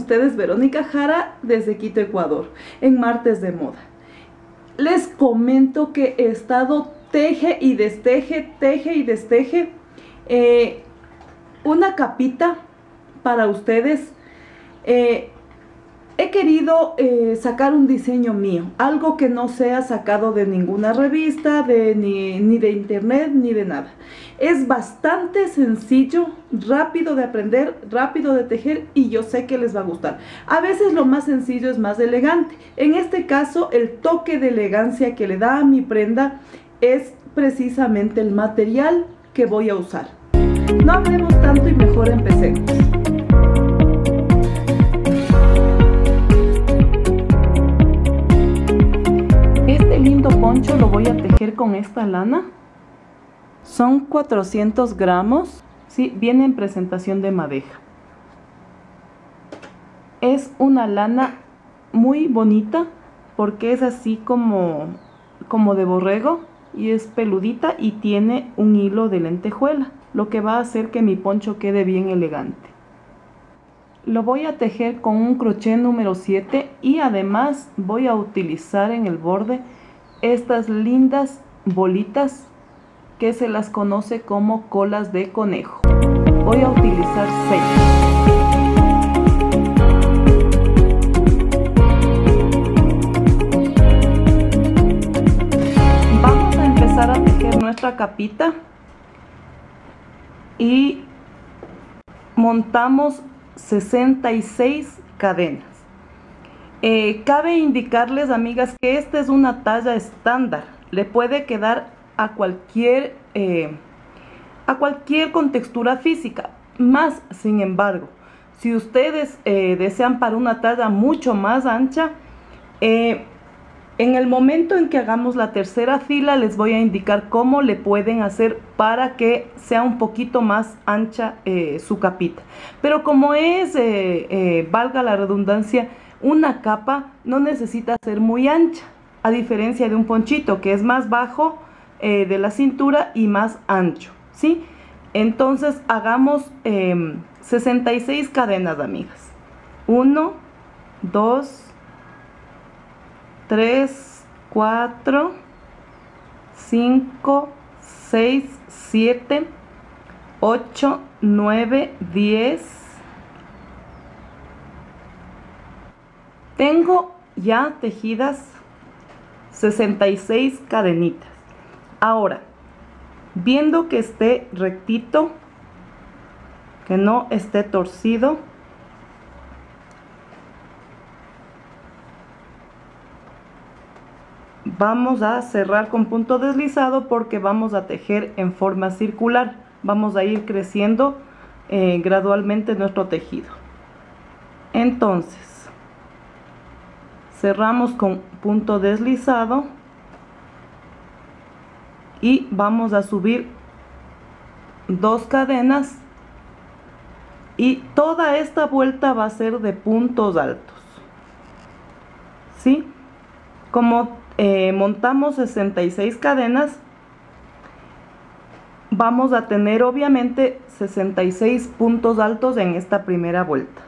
ustedes Verónica Jara desde Quito, Ecuador, en Martes de Moda. Les comento que he estado teje y desteje una capita para ustedes. He querido sacar un diseño mío, algo que no sea sacado de ninguna revista, ni de internet, ni de nada. Es bastante sencillo, rápido de aprender, rápido de tejer, y yo sé que les va a gustar. A veces lo más sencillo es más elegante. En este caso, el toque de elegancia que le da a mi prenda es precisamente el material que voy a usar. No hablemos tanto y mejor empecemos. Este lindo poncho lo voy a tejer con esta lana. Son 400 gramos. Sí, viene en presentación de madeja. Es una lana muy bonita porque es así como de borrego y es peludita y tiene un hilo de lentejuela, lo que va a hacer que mi poncho quede bien elegante. Lo voy a tejer con un crochet número 7 y además voy a utilizar en el borde estas lindas bolitas que se las conoce como colas de conejo. Voy a utilizar 6. Vamos a empezar a tejer nuestra capita y montamos 66 cadenas. Cabe indicarles, amigas, que esta es una talla estándar. Le puede quedar a cualquier con textura física. Más sin embargo, si ustedes desean para una talla mucho más ancha, en el momento en que hagamos la tercera fila les voy a indicar cómo le pueden hacer para que sea un poquito más ancha su capita. Pero como es, valga la redundancia, una capa, no necesita ser muy ancha, a diferencia de un ponchito que es más bajo de la cintura y más ancho, ¿sí? Entonces hagamos 66 cadenas, amigas. 1, 2, 3, 4, 5, 6, 7, 8, 9, 10. Tengo ya tejidas 66 cadenitas. Ahora, viendo que esté rectito, que no esté torcido, vamos a cerrar con punto deslizado porque vamos a tejer en forma circular. Vamos a ir creciendo gradualmente nuestro tejido. Entonces, cerramos con punto deslizado y vamos a subir 2 cadenas y toda esta vuelta va a ser de puntos altos, ¿sí? Como montamos 66 cadenas, vamos a tener obviamente 66 puntos altos en esta primera vuelta.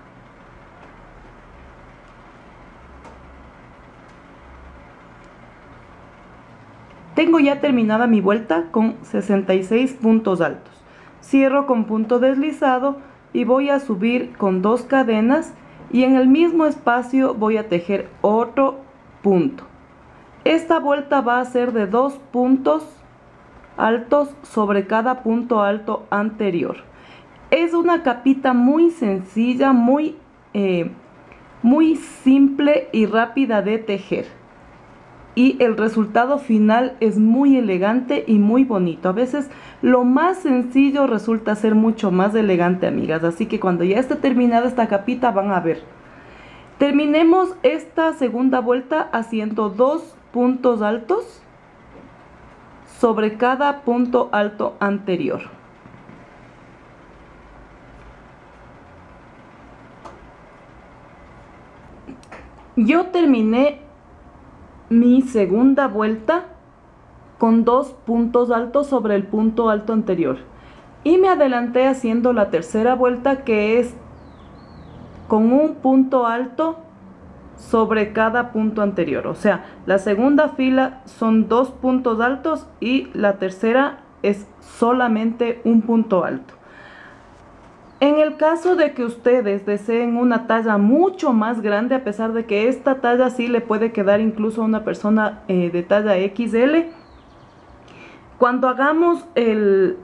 Tengo ya terminada mi vuelta con 66 puntos altos. Cierro con punto deslizado y voy a subir con 2 cadenas y en el mismo espacio voy a tejer otro punto. Esta vuelta va a ser de 2 puntos altos sobre cada punto alto anterior. Es una capita muy sencilla, muy simple y rápida de tejer. Y el resultado final es muy elegante y muy bonito. A veces lo más sencillo resulta ser mucho más elegante, amigas. Así que cuando ya esté terminada esta capita van a ver. Terminemos esta segunda vuelta haciendo 2 puntos altos sobre cada punto alto anterior. Yo terminé mi segunda vuelta con 2 puntos altos sobre el punto alto anterior y me adelanté haciendo la tercera vuelta, que es con un punto alto sobre cada punto anterior. O sea, la segunda fila son 2 puntos altos y la tercera es solamente un punto alto. En el caso de que ustedes deseen una talla mucho más grande, a pesar de que esta talla sí le puede quedar incluso a una persona de talla XL, cuando hagamos el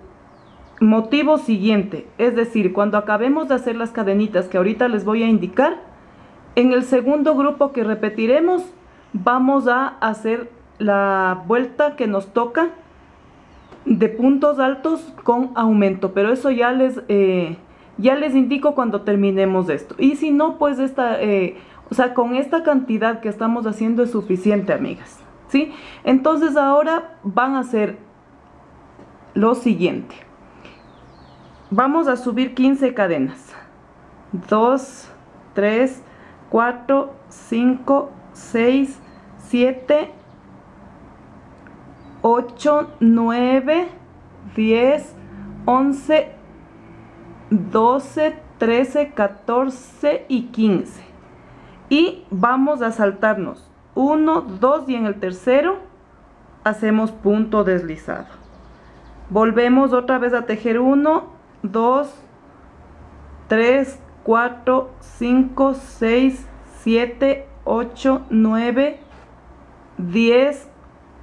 motivo siguiente, es decir, cuando acabemos de hacer las cadenitas que ahorita les voy a indicar, en el segundo grupo que repetiremos, vamos a hacer la vuelta que nos toca de puntos altos con aumento, pero eso ya les indico cuando terminemos esto. Y si no, pues o sea, con esta cantidad que estamos haciendo es suficiente, amigas, ¿sí? Entonces ahora van a hacer lo siguiente. Vamos a subir 15 cadenas. 2, 3, 4, 5, 6, 7, 8, 9, 10, 11, 12, 13, 14 y 15. Y vamos a saltarnos 1, 2 y en el tercero hacemos punto deslizado. Volvemos otra vez a tejer 1, 2, 3, 4, 5, 6, 7, 8, 9, 10,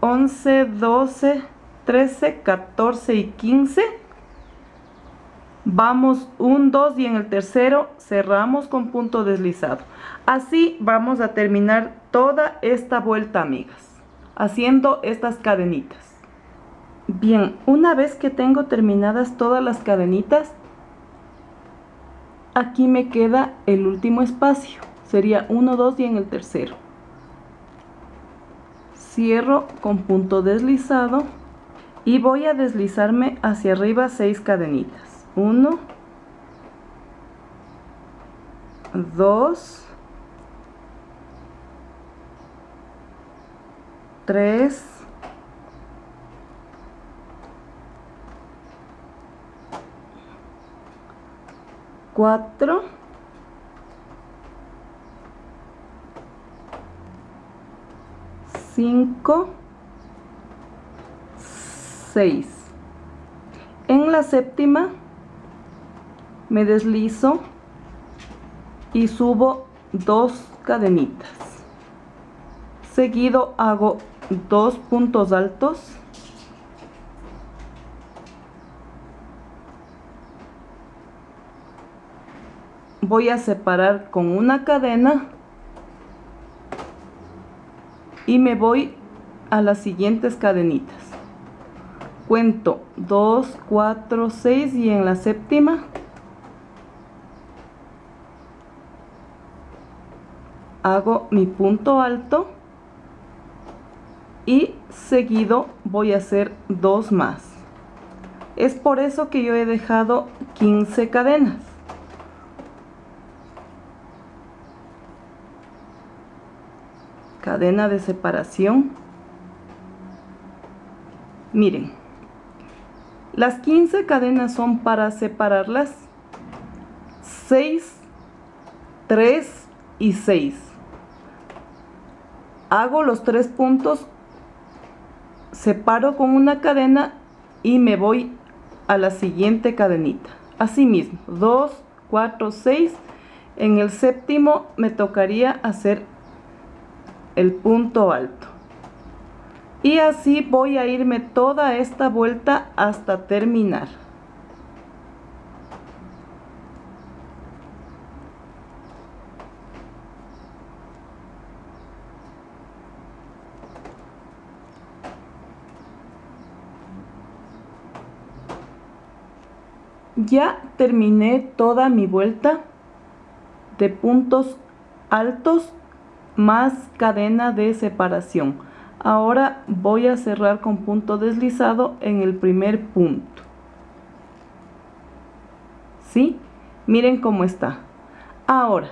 11, 12, 13, 14 y 15. Vamos 1, 2 y en el tercero cerramos con punto deslizado. Así vamos a terminar toda esta vuelta, amigas, haciendo estas cadenitas. Bien, una vez que tengo terminadas todas las cadenitas, aquí me queda el último espacio. Sería 1, 2 y en el tercero. Cierro con punto deslizado y voy a deslizarme hacia arriba 6 cadenitas. 1, 2, 3, 4, 5, 6. En la séptima me deslizo y subo 2 cadenitas. Seguido hago 2 puntos altos. Voy a separar con una cadena y me voy a las siguientes cadenitas. Cuento 2, 4, 6 y en la séptima hago mi punto alto y seguido voy a hacer 2 más. Es por eso que yo he dejado 15 cadenas. Cadena de separación. Miren, las 15 cadenas son para separarlas 6, 3 y 6. Hago los 3 puntos, separo con una cadena y me voy a la siguiente cadenita. Así mismo, 2, 4, 6. En el séptimo me tocaría hacer el punto alto. Y así voy a irme toda esta vuelta hasta terminar. Ya terminé toda mi vuelta de puntos altos más cadena de separación. Ahora voy a cerrar con punto deslizado en el primer punto. ¿Sí? Miren cómo está. Ahora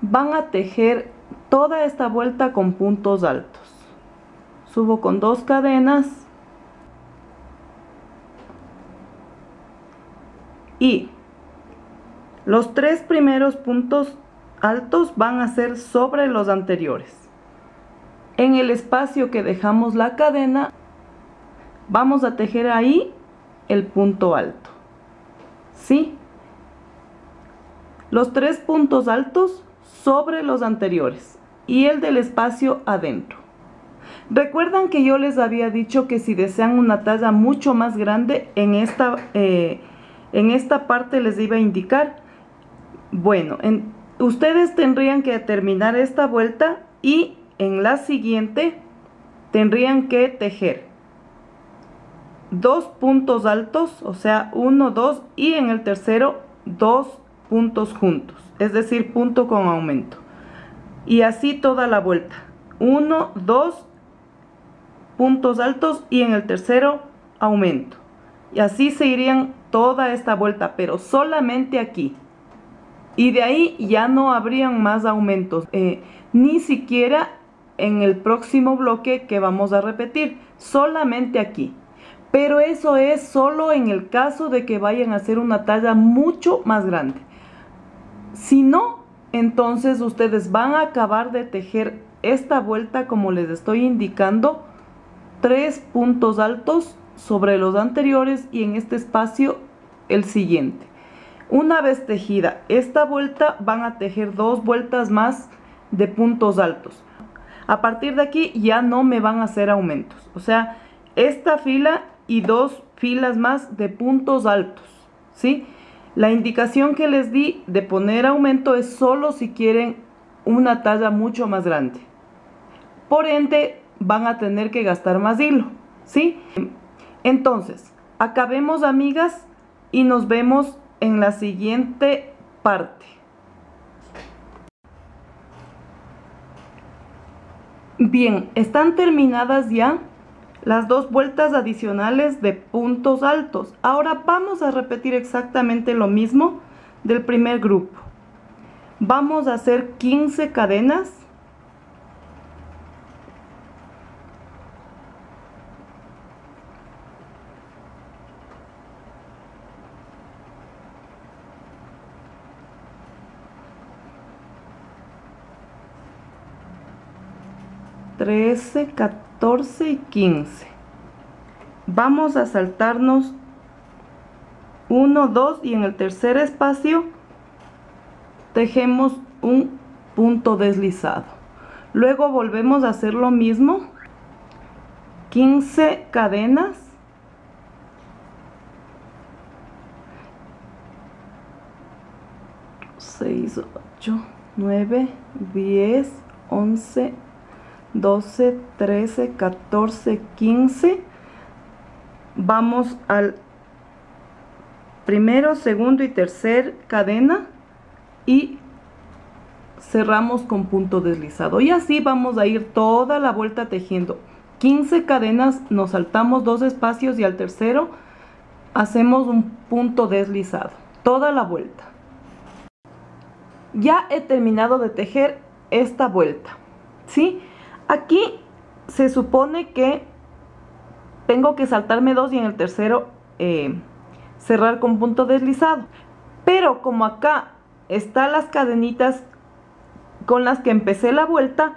van a tejer toda esta vuelta con puntos altos. Subo con 2 cadenas y Los 3 primeros puntos altos van a ser sobre los anteriores. En el espacio que dejamos la cadena, vamos a tejer ahí el punto alto. ¿Sí? Los 3 puntos altos sobre los anteriores y el del espacio adentro. Recuerdan que yo les había dicho que si desean una talla mucho más grande, en esta parte les iba a indicar. Bueno, ustedes tendrían que terminar esta vuelta y en la siguiente tendrían que tejer 2 puntos altos, o sea 1, 2, y en el tercero 2 puntos juntos, es decir, punto con aumento, y así toda la vuelta, 1, 2 puntos altos y en el tercero aumento, y así se irían toda esta vuelta, pero solamente aquí, y de ahí ya no habrían más aumentos, ni siquiera en el próximo bloque que vamos a repetir, solamente aquí. Pero eso es solo en el caso de que vayan a hacer una talla mucho más grande. Si no, entonces ustedes van a acabar de tejer esta vuelta como les estoy indicando, 3 puntos altos sobre los anteriores y en este espacio el siguiente. Una vez tejida esta vuelta, van a tejer 2 vueltas más de puntos altos. A partir de aquí ya no me van a hacer aumentos, o sea, esta fila y 2 filas más de puntos altos, ¿sí? La indicación que les di de poner aumento es solo si quieren una talla mucho más grande. Por ende, van a tener que gastar más hilo, ¿sí? Entonces, acabemos, amigas, y nos vemos en la siguiente parte. Bien, están terminadas ya las 2 vueltas adicionales de puntos altos. Ahora vamos a repetir exactamente lo mismo del primer grupo. Vamos a hacer 15 cadenas. Trece, 14 y 15. Vamos a saltarnos 1, 2 y en el tercer espacio tejemos un punto deslizado. Luego volvemos a hacer lo mismo, 15 cadenas. Seis, 8, 9, 10, 11, 12, 13, 14, 15. Vamos al primero, segundo y tercer cadena y cerramos con punto deslizado. Y así vamos a ir toda la vuelta tejiendo 15 cadenas, nos saltamos 2 espacios y al tercero hacemos un punto deslizado. Toda la vuelta. Ya he terminado de tejer esta vuelta, ¿sí? Aquí se supone que tengo que saltarme 2 y en el tercero cerrar con punto deslizado. Pero como acá están las cadenitas con las que empecé la vuelta,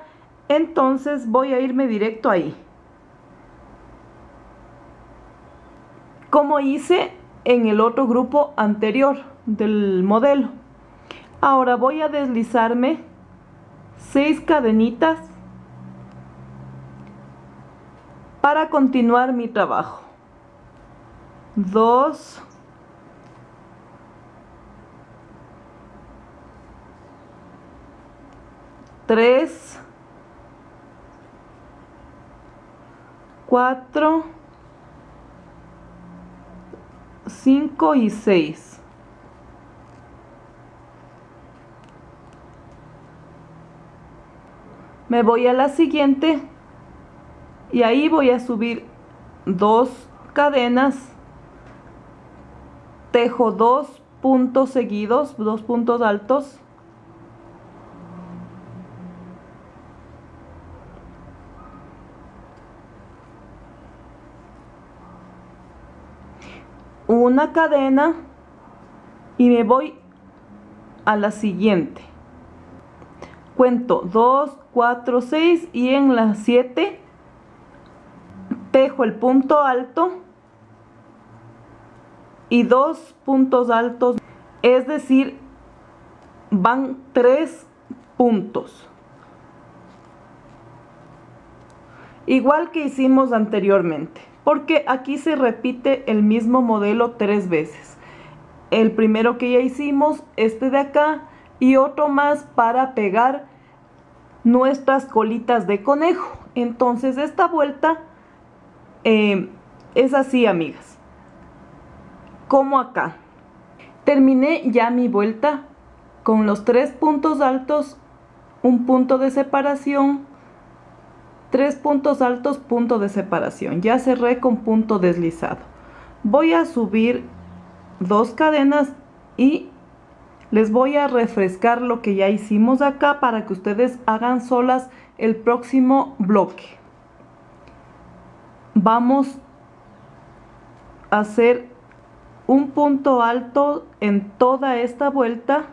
entonces voy a irme directo ahí. Como hice en el otro grupo anterior del modelo. Ahora voy a deslizarme 6 cadenitas para continuar mi trabajo. 2, 3, 4, 5 y 6. Me voy a la siguiente y ahí voy a subir 2 cadenas, tejo 2 puntos seguidos, 2 puntos altos, una cadena y me voy a la siguiente. Cuento 2, 4, 6 y en la 7 tejo el punto alto y 2 puntos altos, es decir, van 3 puntos. Igual que hicimos anteriormente, porque aquí se repite el mismo modelo 3 veces. El primero que ya hicimos, este de acá, y otro más para pegar nuestras colitas de conejo. Entonces esta vuelta es así, amigas, como acá. Terminé ya mi vuelta con los 3 puntos altos, un punto de separación, 3 puntos altos, punto de separación. Ya cerré con punto deslizado. Voy a subir 2 cadenas y les voy a refrescar lo que ya hicimos acá para que ustedes hagan solas el próximo bloque. Vamos a hacer un punto alto en toda esta vuelta.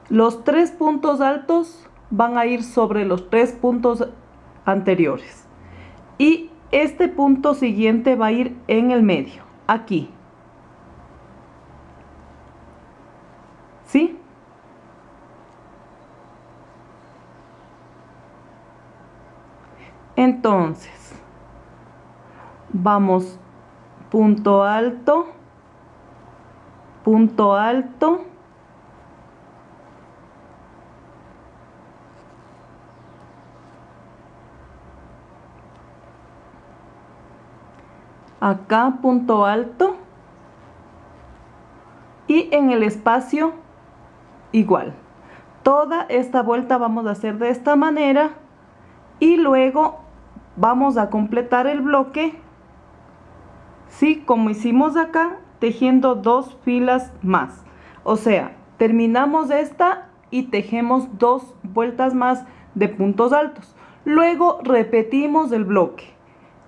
Los 3 puntos altos van a ir sobre los 3 puntos anteriores. Y este punto siguiente va a ir en el medio, aquí. ¿Sí? Entonces, vamos punto alto, punto alto, acá punto alto y en el espacio igual. Toda esta vuelta vamos a hacer de esta manera y luego vamos a completar el bloque, ¿sí? Como hicimos acá, tejiendo 2 filas más. O sea, terminamos esta y tejemos 2 vueltas más de puntos altos. Luego repetimos el bloque,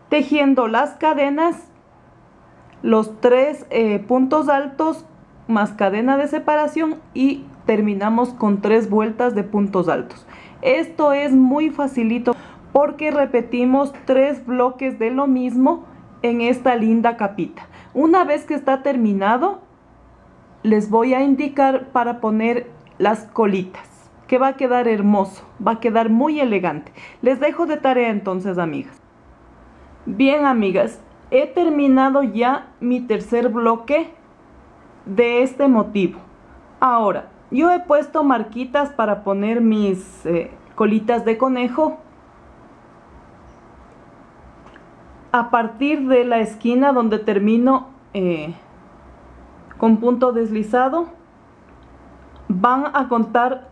tejiendo las cadenas, los 3 puntos altos más cadena de separación y terminamos con 3 vueltas de puntos altos. Esto es muy facilito porque repetimos 3 bloques de lo mismo en esta linda capita. Una vez que está terminado, les voy a indicar para poner las colitas, que va a quedar hermoso, va a quedar muy elegante. Les dejo de tarea entonces, amigas. Bien, amigas, he terminado ya mi tercer bloque de este motivo. Ahora, yo he puesto marquitas para poner mis colitas de conejo a partir de la esquina donde termino con punto deslizado. Van a contar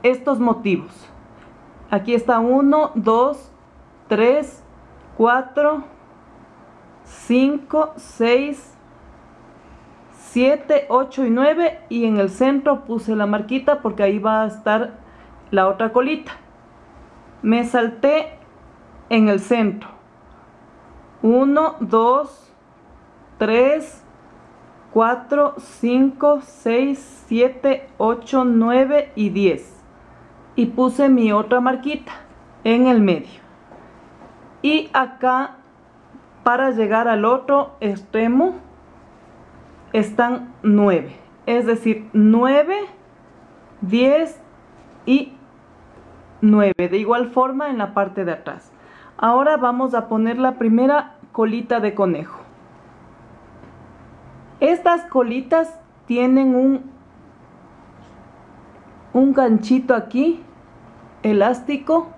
estos motivos. Aquí está 1, 2, 3, 4, 5, 6, 7, 8 y 9, y en el centro puse la marquita porque ahí va a estar la otra colita. Me salté en el centro 1, 2, 3, 4, 5, 6, 7, 8, 9 y 10 y puse mi otra marquita en el medio. Y acá, para llegar al otro extremo, están 9, es decir, 9, 10 y 9, de igual forma en la parte de atrás. Ahora vamos a poner la primera colita de conejo. Estas colitas tienen un ganchito aquí, elástico,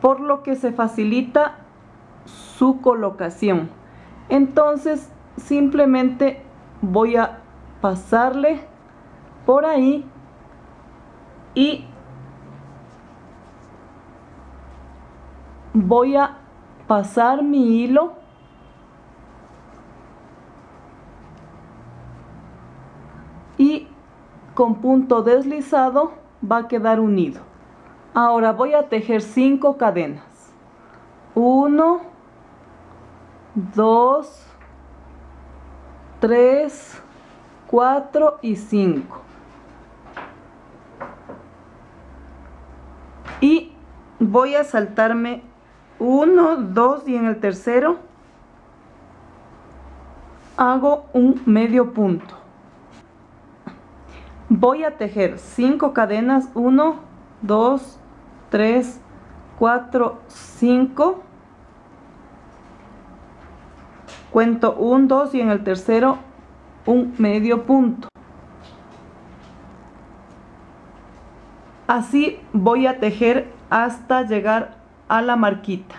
por lo que se facilita su colocación. Entonces simplemente voy a pasarle por ahí y voy a pasar mi hilo y con punto deslizado va a quedar unido. Ahora voy a tejer 5 cadenas. 1, 2, 3, 4 y 5. Y voy a saltarme 1, 2 y en el tercero hago un medio punto. Voy a tejer 5 cadenas, 1, 2, 3, 4, 5. Cuento 1, 2 y en el tercero un medio punto. Así voy a tejer hasta llegar a la marquita.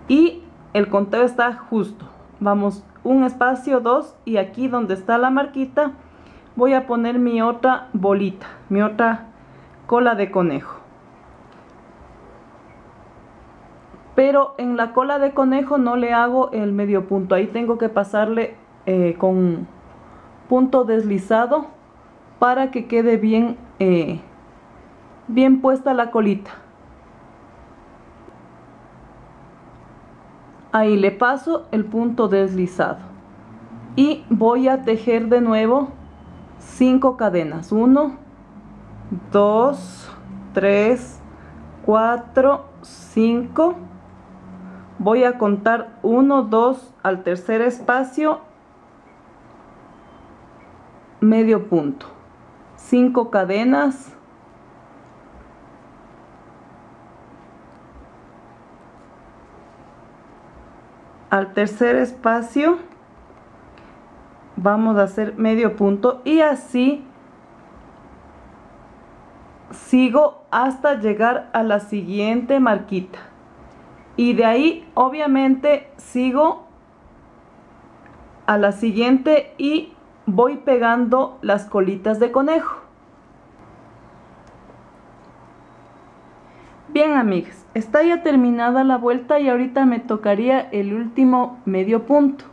Y el conteo está justo. Vamos un espacio, 2 y aquí donde está la marquita voy a poner mi otra bolita, mi otra cola de conejo. Pero en la cola de conejo no le hago el medio punto, ahí tengo que pasarle con punto deslizado para que quede bien, bien puesta la colita. Ahí le paso el punto deslizado y voy a tejer de nuevo 5 cadenas, 1, 2, 3, 4, 5. Voy a contar 1, 2 al tercer espacio, medio punto, 5 cadenas, al tercer espacio vamos a hacer medio punto y así sigo hasta llegar a la siguiente marquita y de ahí obviamente sigo a la siguiente y voy pegando las colitas de conejo. Bien, amigas, está ya terminada la vuelta y ahorita me tocaría el último medio punto.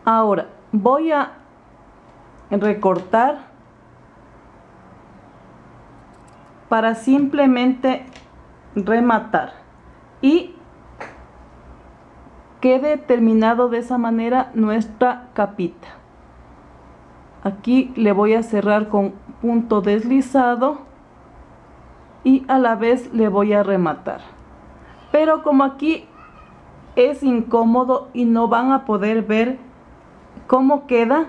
Ahora voy a recortar para simplemente rematar y quede terminado de esa manera nuestra capita. Aquí le voy a cerrar con punto deslizado y a la vez le voy a rematar, pero como aquí es incómodo y no van a poder ver cómo queda,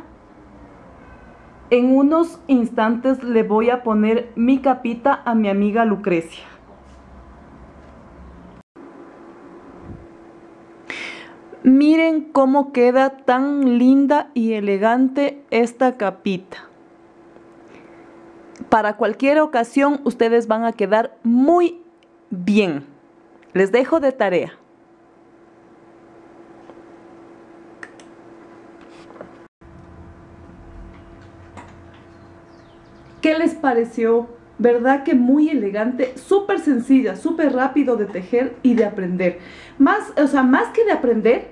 en unos instantes le voy a poner mi capita a mi amiga Lucrecia. Miren cómo queda tan linda y elegante esta capita. Para cualquier ocasión ustedes van a quedar muy bien. Les dejo de tarea. ¿Qué les pareció? ¿Verdad que muy elegante? Súper sencilla, súper rápido de tejer y de aprender. Más que de aprender,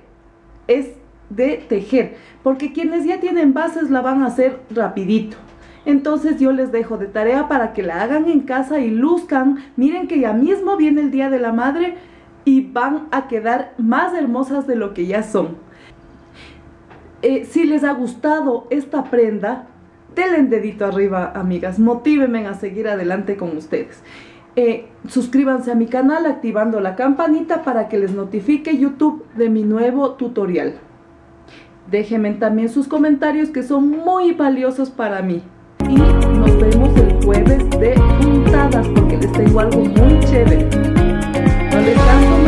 es de tejer. Porque quienes ya tienen bases la van a hacer rapidito. Entonces yo les dejo de tarea para que la hagan en casa y luzcan. Miren que ya mismo viene el Día de la Madre y van a quedar más hermosas de lo que ya son. Si les ha gustado esta prenda, denle dedito arriba, amigas. Motívenme a seguir adelante con ustedes. Suscríbanse a mi canal activando la campanita para que les notifique YouTube de mi nuevo tutorial. Déjenme también sus comentarios que son muy valiosos para mí. Y nos vemos el jueves de puntadas porque les tengo algo muy chévere. No les canso